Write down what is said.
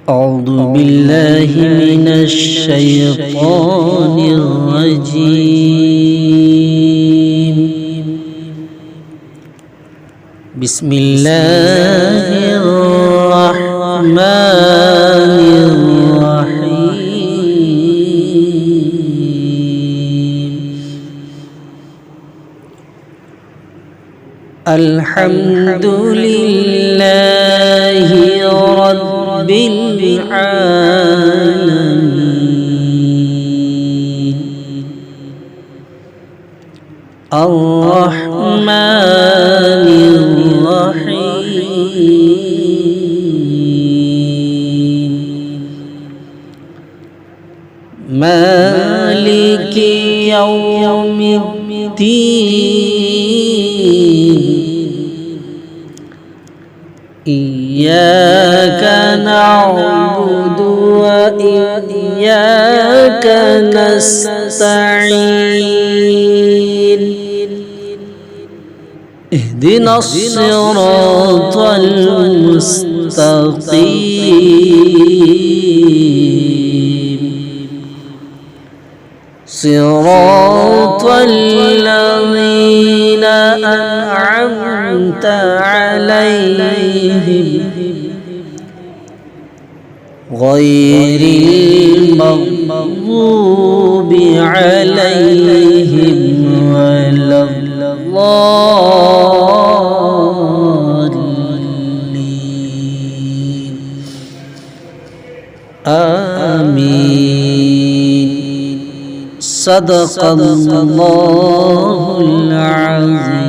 أعوذ بالله من الشيطان الرجيم. بسم الله الرحمن الرحيم. الحمد لله رب العالمين الرحمن الرحيم مالك يوم الدين إياك نعبد وإياك نستعين اهدنا الصراط المستقيم صراط الذين أنعمت عليهم غير المغضوب عليهم ولا الضالين آمين. صدق الله العظيم.